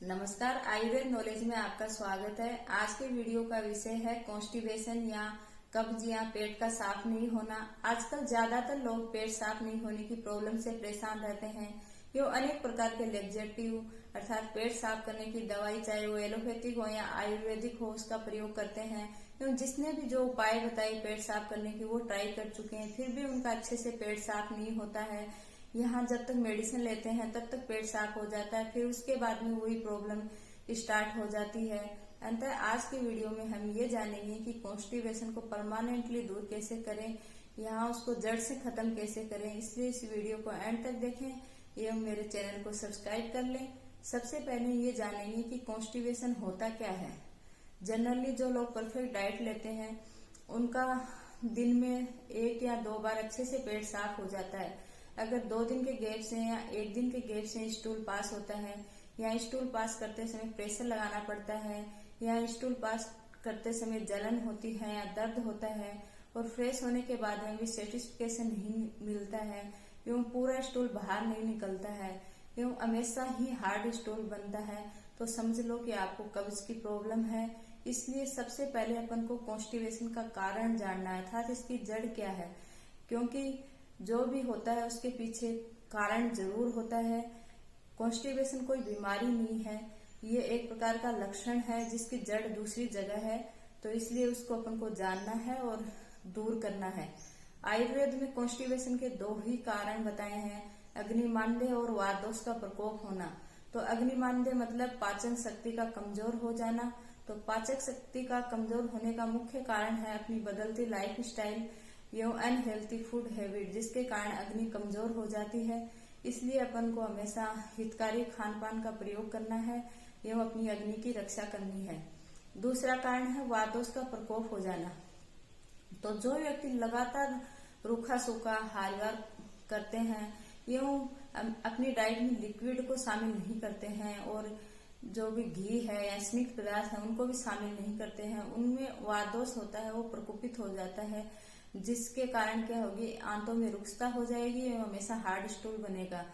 नमस्कार, आयुर्वेद नॉलेज में आपका स्वागत है। आज के वीडियो का विषय है कॉन्स्टिपेशन या कब्ज या पेट का साफ नहीं होना। आजकल ज्यादातर लोग पेट साफ नहीं होने की प्रॉब्लम से परेशान रहते हैं। ये अनेक प्रकार के लेग्जेटिव अर्थात पेट साफ करने की दवाई, चाहे वो एलोपैथिक हो या आयुर्वेदिक हो, उसका प्रयोग करते हैं। क्यों जिसने भी जो उपाय बताए पेट साफ करने की वो ट्राई कर चुके हैं, फिर भी उनका अच्छे से पेट साफ नहीं होता है। यहाँ जब तक मेडिसिन लेते हैं तब तक पेट साफ हो जाता है, फिर उसके बाद में वही प्रॉब्लम स्टार्ट हो जाती है। अंततः आज की वीडियो में हम ये जानेंगे कि कॉन्स्टिपेशन को परमानेंटली दूर कैसे करें, यहाँ उसको जड़ से खत्म कैसे करें। इसलिए इस वीडियो को एंड तक देखें एवं मेरे चैनल को सब्सक्राइब कर लें। सबसे पहले ये जानेंगे कि कॉन्स्टिपेशन होता क्या है। जनरली जो लोग परफेक्ट डाइट लेते हैं उनका दिन में 1 या 2 बार अच्छे से पेट साफ हो जाता है। अगर 2 दिन के गैप से या 1 दिन के गैप से स्टूल पास होता है या स्टूल पास करते समय प्रेशर लगाना पड़ता है या स्टूल पास करते समय जलन होती है या दर्द होता है और फ्रेश होने के बाद में भी सेटिस्फिकेशन नहीं मिलता है एवं पूरा स्टूल बाहर नहीं निकलता है एवं हमेशा ही हार्ड स्टूल बनता है, तो समझ लो कि आपको कब्ज की प्रॉब्लम है। इसलिए सबसे पहले अपन को कॉन्स्टिपेशन का कारण जानना है, अर्थात इसकी जड़ क्या है। क्योंकि जो भी होता है उसके पीछे कारण जरूर होता है। कॉन्स्टिपेशन कोई बीमारी नहीं है, ये एक प्रकार का लक्षण है जिसकी जड़ दूसरी जगह है, तो इसलिए उसको अपन को जानना है और दूर करना है। आयुर्वेद में कॉन्स्टिपेशन के 2 ही कारण बताए हैं, अग्निमांद्य और वातदोष का प्रकोप होना। तो अग्निमांद्य मतलब पाचन शक्ति का कमजोर हो जाना। तो पाचक शक्ति का कमजोर होने का मुख्य कारण है अपनी बदलती लाइफ स्टाइल एवं अनहेल्थी फूड हैबिट, जिसके कारण अग्नि कमजोर हो जाती है। इसलिए अपन को हमेशा हितकारी खान पान का प्रयोग करना है एवं अपनी अग्नि की रक्षा करनी है। दूसरा कारण है वातदोष का प्रकोप हो जाना। तो जो व्यक्ति लगातार रूखा सूखा आहार करते हैं एवं अपनी डाइट में लिक्विड को शामिल नहीं करते हैं और जो भी घी है या स्निग्ध पदार्थ है उनको भी शामिल नहीं करते हैं, उनमें वातदोष होता है, वो प्रकोपित हो जाता है, जिसके कारण क्या होगी, आंतों में रुक्षता हो जाएगी एवं हमेशा हार्ड स्टूल बनेगा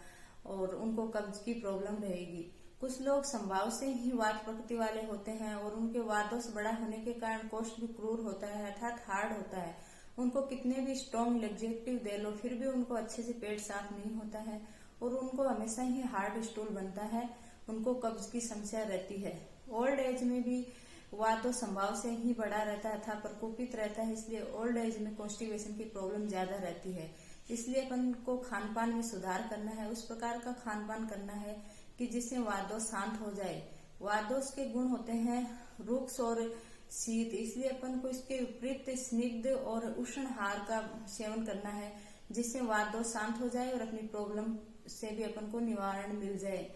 और उनको कब्ज की प्रॉब्लम रहेगी। कुछ लोग संभाव से ही वात प्रकृति वाले होते हैं और उनके वातदोष बड़ा होने के कारण कोष्ठ भी क्रूर होता है, अर्थात हार्ड होता है। उनको कितने भी स्ट्रॉन्ग लेग्जेटिव दे लो फिर भी उनको अच्छे से पेट साफ नहीं होता है और उनको हमेशा ही हार्ड स्टूल बनता है, उनको कब्ज की समस्या रहती है। ओल्ड एज में भी वातदोष संभाव से ही बड़ा रहता है अथवा प्रकोपित रहता है, इसलिए ओल्ड एज में कॉन्स्टिपेशन की प्रॉब्लम ज्यादा रहती है। इसलिए अपन को खान पान में सुधार करना है, उस प्रकार का खान पान करना है कि जिससे वातदोष शांत हो जाए। वातदोष के गुण होते हैं रुक्ष और शीत, इसलिए अपन को इसके विपरीत स्निग्ध और उष्ण आहार का सेवन करना है जिससे वातदोष शांत हो जाए और अपनी प्रॉब्लम से भी अपन को निवारण मिल जाए।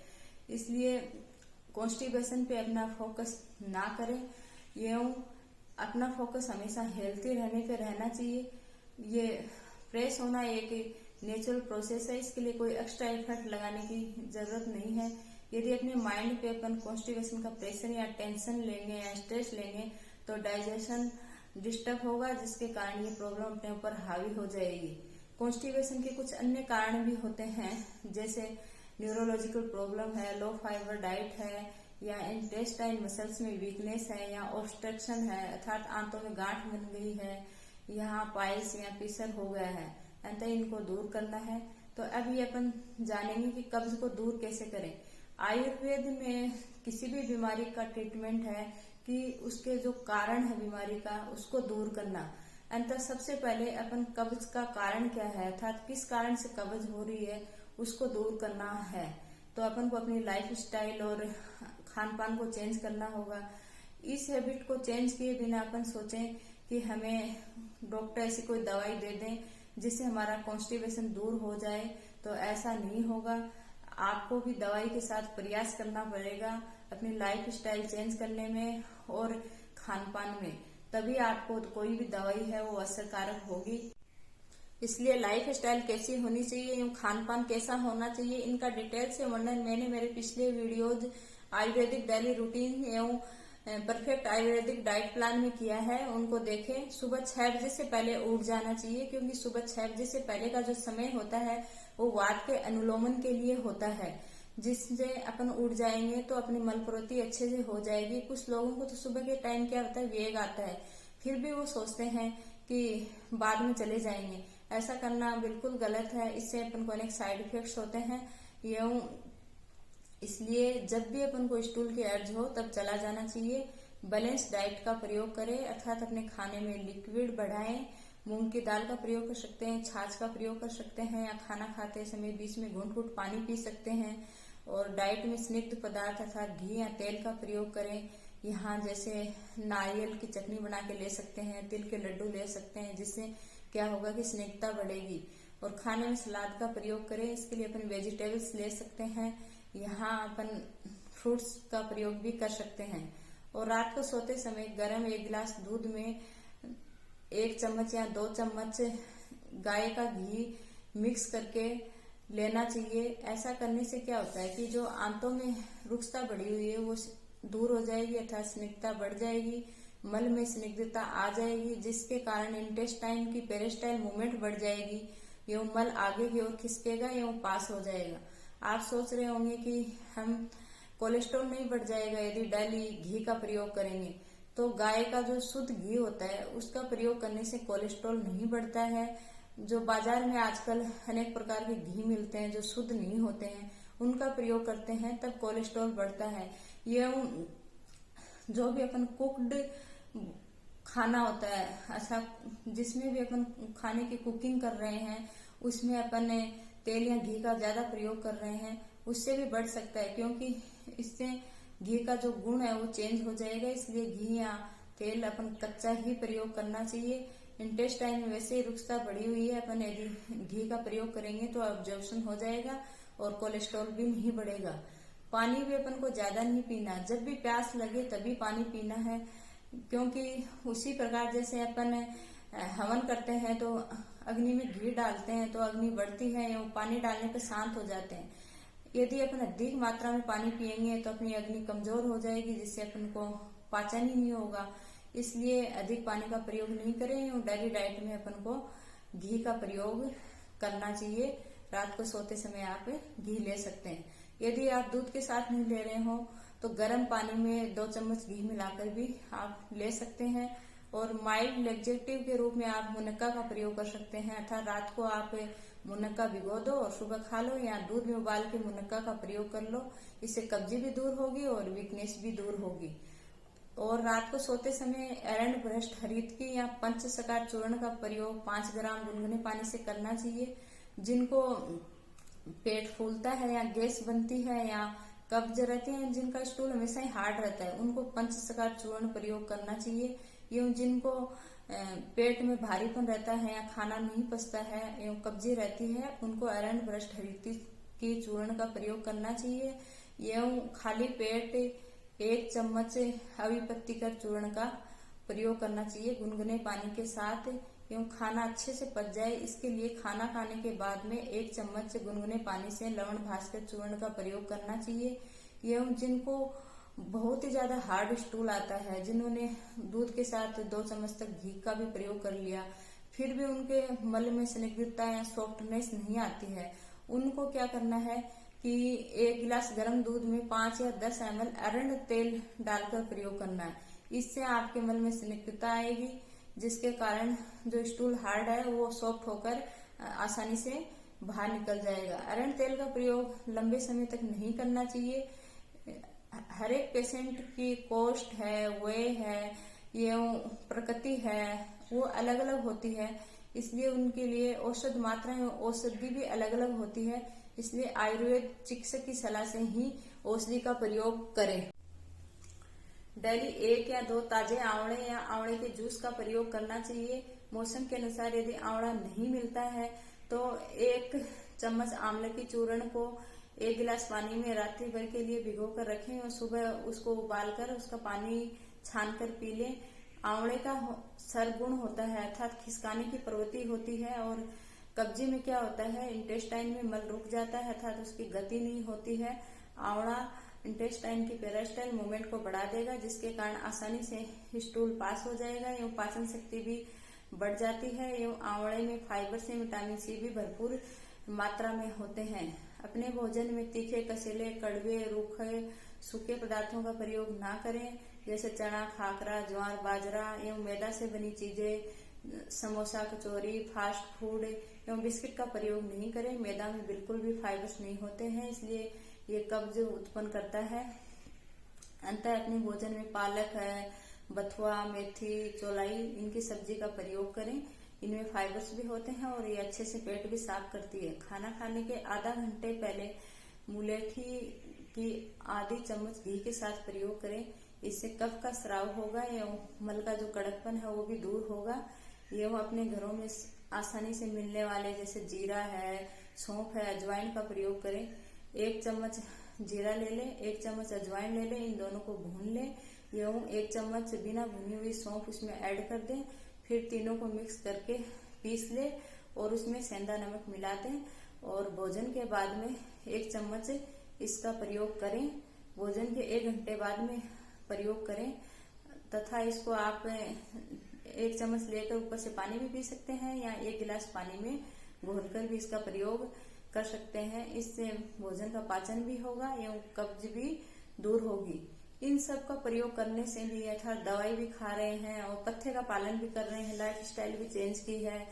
इसलिए कॉन्स्टिपेशन पे अपना फोकस ना करें एवं अपना फोकस हमेशा हेल्थी रहने पे रहना चाहिए। ये फ्रेश होना एक नेचुरल प्रोसेस है, इसके लिए कोई एक्स्ट्रा एफर्ट लगाने की जरूरत नहीं है। यदि अपने माइंड पे अपन कॉन्स्टिपेशन का प्रेशर या टेंशन लेंगे या स्ट्रेस लेंगे तो डाइजेशन डिस्टर्ब होगा, जिसके कारण ये प्रॉब्लम अपने ऊपर हावी हो जाएगी। कॉन्स्टिपेशन के कुछ अन्य कारण भी होते हैं, जैसे न्यूरोलॉजिकल प्रॉब्लम है, लो फाइबर डाइट है या इंटेस्टाइन मसल्स में वीकनेस है या ऑब्स्ट्रक्शन है, अर्थात आंतों में गांठ बन गई है, यहाँ पाइल्स या पिसर हो गया है, अतः इनको दूर करना है। तो अब ये अपन जानेंगे कि कब्ज को दूर कैसे करें। आयुर्वेद में किसी भी बीमारी का ट्रीटमेंट है कि उसके जो कारण है बीमारी का उसको दूर करना। अंतर सबसे पहले अपन कब्ज का कारण क्या है, अर्थात किस कारण से कब्ज हो रही है उसको दूर करना है। तो अपन को अपनी लाइफ स्टाइल और खान पान को चेंज करना होगा। इस हैबिट को चेंज किए बिना अपन सोचें कि हमें डॉक्टर ऐसी कोई दवाई दे दें जिससे हमारा कॉन्स्टिपेशन दूर हो जाए, तो ऐसा नहीं होगा। आपको भी दवाई के साथ प्रयास करना पड़ेगा अपनी लाइफ स्टाइल चेंज करने में और खान पान में, तभी आपको कोई भी दवाई है वो असरकारक होगी। इसलिए लाइफ स्टाइल कैसी होनी चाहिए एवं खान पान कैसा होना चाहिए, इनका डिटेल से वर्णन मैंने मेरे पिछले वीडियोज आयुर्वेदिक डेली रूटीन एवं परफेक्ट आयुर्वेदिक डाइट प्लान में किया है, उनको देखें। सुबह 6 बजे से पहले उठ जाना चाहिए, क्योंकि सुबह 6 बजे से पहले का जो समय होता है वो वात के अनुलोमन के लिए होता है। जिससे अपन उठ जाएंगे तो अपनी मल प्रवृत्ति अच्छे से हो जाएगी। कुछ लोगों को तो सुबह के टाइम क्या होता है, वेग आता है, फिर भी वो सोचते हैं कि बाद में चले जाएंगे। ऐसा करना बिल्कुल गलत है, इससे अपन को अनेक साइड इफेक्ट्स होते हैं। यूं इसलिए जब भी अपन को स्टूल की अर्ज हो तब चला जाना चाहिए। बैलेंस डाइट का प्रयोग करें, अर्थात अपने खाने में लिक्विड बढ़ाएं। मूंग की दाल का प्रयोग कर सकते हैं, छाछ का प्रयोग कर सकते हैं, या खाना खाते समय बीच में घूंट घूंट पानी पी सकते हैं। और डाइट में स्निग्ध पदार्थ अर्थात घी या तेल का प्रयोग करें। यहाँ जैसे नारियल की चटनी बना के ले सकते हैं, तिल के लड्डू ले सकते हैं, जिससे क्या होगा कि स्निग्धता बढ़ेगी। और खाने में सलाद का प्रयोग करें, इसके लिए अपन वेजिटेबल्स ले सकते हैं। यहाँ अपन फ्रूट्स का प्रयोग भी कर सकते हैं। और रात को सोते समय गर्म 1 गिलास दूध में 1 चम्मच या 2 चम्मच गाय का घी मिक्स करके लेना चाहिए। ऐसा करने से क्या होता है कि जो आंतों में रुक्षता बढ़ी हुई है वो दूर हो जाएगी, अर्थात स्निग्धता बढ़ जाएगी, मल में स्निग्धता आ जाएगी, जिसके कारण इंटेस्टाइन की पेरिस्टाइल मूवमेंट बढ़ जाएगी। एवं मल आगे की ओर खिसकेगा एवं पास हो जाएगा। आप सोच रहे होंगे कि हम कोलेस्ट्रॉल नहीं बढ़ जाएगा यदि डेली घी का प्रयोग करेंगे। तो गाय का जो शुद्ध घी होता है उसका प्रयोग करने से कोलेस्ट्रॉल नहीं बढ़ता है। जो बाजार में आजकल अनेक प्रकार के घी मिलते हैं जो शुद्ध नहीं होते हैं, उनका प्रयोग करते हैं तब कोलेस्ट्रॉल बढ़ता है। ये जो भी अपन कुक्ड खाना होता है, अच्छा जिसमें भी अपन खाने की कुकिंग कर रहे हैं उसमें अपन तेल या घी का ज्यादा प्रयोग कर रहे हैं, उससे भी बढ़ सकता है, क्योंकि इससे घी का जो गुण है वो चेंज हो जाएगा। इसलिए घी या तेल अपन कच्चा ही प्रयोग करना चाहिए। इंटेस्टाइन में वैसे ही रुक्षता बढ़ी हुई है, अपन यदि घी का प्रयोग करेंगे तो अब्जॉर्प्शन हो जाएगा और कोलेस्ट्रॉल भी नहीं बढ़ेगा। पानी भी अपन को ज्यादा नहीं पीना, जब भी प्यास लगे तभी पानी पीना है, क्योंकि उसी प्रकार जैसे अपन हवन करते हैं तो अग्नि में घी डालते हैं तो अग्नि बढ़ती है एवं पानी डालने पर शांत हो जाते हैं। यदि अपन अधिक मात्रा में पानी पिएंगे तो अपनी अग्नि कमजोर हो जाएगी, जिससे अपन को पाचन ही नहीं होगा। इसलिए अधिक पानी का प्रयोग नहीं करें और डेली डाइट में अपन को घी का प्रयोग करना चाहिए। रात को सोते समय आप घी ले सकते हैं। यदि आप दूध के साथ नहीं ले रहे हो तो गर्म पानी में 2 चम्मच घी मिलाकर भी आप ले सकते हैं। और माइल्ड लेक्जेटिव के रूप में आप मुनक्का का प्रयोग कर सकते हैं, अर्थात रात को आप मुनक्का भिगो दो और सुबह खा लो, या दूध में उबाल के मुनक्का का प्रयोग कर लो। इससे कब्जी भी दूर होगी और वीकनेस भी दूर होगी। और रात को सोते समय एरंड भ्रष्ट हरित की या पंचसकार चूर्ण का प्रयोग 5 ग्राम गुनगुने पानी से करना चाहिए। जिनको पेट फूलता है या गैस बनती है या कब्ज रहती है, जिनका स्टूल हमेशा ही हार्ड रहता है, उनको पंचसकार चूर्ण प्रयोग करना चाहिए। एवं जिनको पेट में भारीपन रहता है या खाना नहीं पचता है एवं कब्जी रहती है, उनको एरंड भ्रष्ट हरित की चूर्ण का प्रयोग करना चाहिए। एवं खाली पेट 1 चम्मच अविपत्तिकर चूर्ण का प्रयोग करना चाहिए गुनगुने पानी के साथ, एवं खाना अच्छे से पच जाए इसके लिए खाना खाने के बाद में 1 चम्मच गुनगुने पानी से लवण भास्कर चूर्ण का प्रयोग करना चाहिए। एवं जिनको बहुत ही ज्यादा हार्ड स्टूल आता है, जिन्होंने दूध के साथ 2 चम्मच तक घी का भी प्रयोग कर लिया, फिर भी उनके मल में स्निग्धता या सॉफ्टनेस नहीं आती है, उनको क्या करना है कि 1 गिलास गर्म दूध में 5 या 10 ml अरंड तेल डालकर प्रयोग करना है। इससे आपके मल में स्निग्धता आएगी, जिसके कारण जो स्टूल हार्ड है वो सॉफ्ट होकर आसानी से बाहर निकल जाएगा। अरंड तेल का प्रयोग लंबे समय तक नहीं करना चाहिए। हर एक पेशेंट की कोष्ठ है, वे है, ये प्रकृति है, वो अलग अलग होती है, इसलिए उनके लिए औषध मात्रा में औषधि भी अलग अलग होती है। इसलिए आयुर्वेद चिकित्सक की सलाह से ही औषधि का प्रयोग करें। डेली 1 या 2 ताजे आंवले या आंवले के जूस का प्रयोग करना चाहिए। मौसम के अनुसार यदि आंवला नहीं मिलता है तो 1 चम्मच आंवले की चूर्ण को 1 गिलास पानी में रात्रि भर के लिए भिगो कर रखें और सुबह उसको उबालकर उसका पानी छान कर पी लें। आंवले का सरगुण होता है, अर्थात खिसकाने की प्रवृत्ति होती है, और कब्जी में क्या होता है, इंटेस्टाइन में मल रुक जाता है, अर्थात उसकी गति नहीं होती है। आंवला इंटेस्टाइन की पेरिस्टाइल मूवमेंट को बढ़ा देगा, जिसके कारण आसानी से स्टूल पास हो जाएगा एवं पाचन शक्ति भी बढ़ जाती है। एवं आंवले में फाइबर से विटामिन सी भी भरपूर मात्रा में होते हैं। अपने भोजन में तीखे, कसेले, कड़वे, रूखे, सूखे पदार्थों का प्रयोग ना करें, जैसे चना, खाकरा, ज्वार, बाजरा एवं मैदा से बनी चीजें, समोसा, कचौरी, फास्ट फूड एवं बिस्किट का प्रयोग नहीं करें। मैदा में बिल्कुल भी फाइबर्स नहीं होते हैं, इसलिए ये कब्ज उत्पन्न करता है। अंततः अपने भोजन में पालक है, बथुआ, मेथी, चौलाई, इनकी सब्जी का प्रयोग करें। इनमें फाइबर्स भी होते हैं और ये अच्छे से पेट भी साफ करती है। खाना खाने के आधा घंटे पहले मुलेठी की आधी चम्मच घी के साथ प्रयोग करें। इससे कफ का स्राव होगा एवं मल का जो कड़कपन है वो भी दूर होगा। एवं अपने घरों में आसानी से मिलने वाले जैसे जीरा है, सौंफ है, अजवाइन का प्रयोग करें। 1 चम्मच जीरा ले लें, 1 चम्मच अजवाइन ले लें, इन दोनों को भून लें एवं 1 चम्मच बिना भुनी हुई सौंफ उसमें ऐड कर दें। फिर तीनों को मिक्स करके पीस ले और उसमें सेंधा नमक मिला दें और भोजन के बाद में 1 चम्मच इसका प्रयोग करें। भोजन के 1 घंटे बाद में प्रयोग करें तथा इसको आप 1 चम्मच लेकर ऊपर से पानी भी पी सकते हैं या 1 गिलास पानी में घोलकर भी इसका प्रयोग कर सकते हैं। इससे भोजन का पाचन भी होगा एवं कब्ज भी दूर होगी। इन सब का प्रयोग करने से भी अर्थात दवाई भी खा रहे हैं और पथ्य का पालन भी कर रहे हैं, लाइफ स्टाइल भी चेंज की है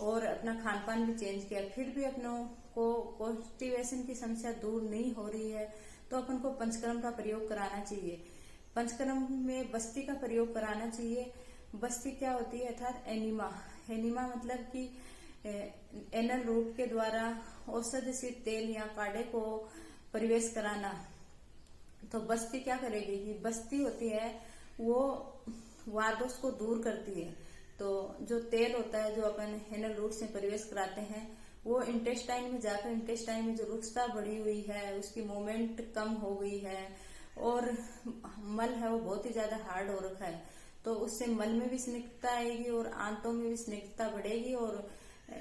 और अपना खान पान भी चेंज किया, फिर भी अपनों को कॉन्स्टिपेशन की समस्या दूर नहीं हो रही है, तो अपन को पंचकर्म का प्रयोग कराना चाहिए। पंचकर्म में बस्ती का प्रयोग कराना चाहिए। बस्ती क्या होती है? अर्थात एनिमा। एनिमा मतलब कि एनल रूट के द्वारा औषधि से तेल या काढ़े को प्रवेश कराना। तो बस्ती क्या करेगी कि बस्ती होती है वो वातदोष को दूर करती है। तो जो तेल होता है जो अपन एनल रूट से प्रवेश कराते हैं वो इंटेस्टाइन में जाकर इंटेस्टाइन में जो रुक्षता बढ़ी हुई है, उसकी मूवमेंट कम हो गई है और मल है वो बहुत ही ज्यादा हार्ड हो रखा है, तो उससे मल में भी स्निग्धता आएगी और आंतों में भी स्निग्धता बढ़ेगी और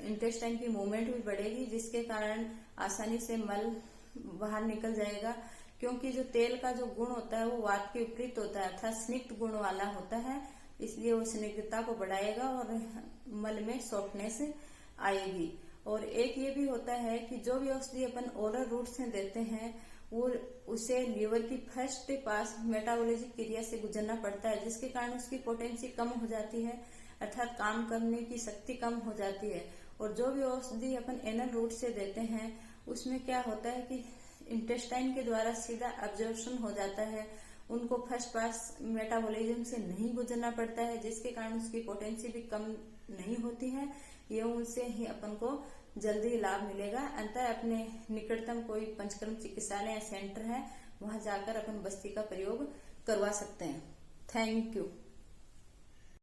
इंटेस्टाइन की मूवमेंट भी बढ़ेगी, जिसके कारण आसानी से मल बाहर निकल जाएगा। क्योंकि जो तेल का जो गुण होता है वो वात के विपरीत होता है अर्थात स्निग्ध गुण वाला होता है, इसलिए वो स्निग्धता को बढ़ाएगा और मल में सॉफ्टनेस आएगी। और एक ये भी होता है कि जो भी औषधि अपन ओरल रूट से देते हैं वो उसे लीवर की फर्स्ट पास मेटाबॉलिज्म क्रिया से गुजरना पड़ता है, जिसके कारण उसकी पोटेंसी कम हो जाती है अर्थात काम करने की शक्ति कम हो जाती है। और जो भी औषधि अपन एनल रूट से देते हैं उसमें क्या होता है कि इंटेस्टाइन के द्वारा सीधा एब्जॉर्प्शन हो जाता है, उनको फर्स्ट पास मेटाबॉलिज्म से नहीं गुजरना पड़ता है, जिसके कारण उसकी पोटेंसी भी कम नहीं होती है, ये उनसे ही अपन को जल्दी लाभ मिलेगा। अंततः अपने निकटतम कोई पंचकर्म चिकित्सालय या सेंटर है वहां जाकर अपन बस्ती का प्रयोग करवा सकते हैं। Thank you.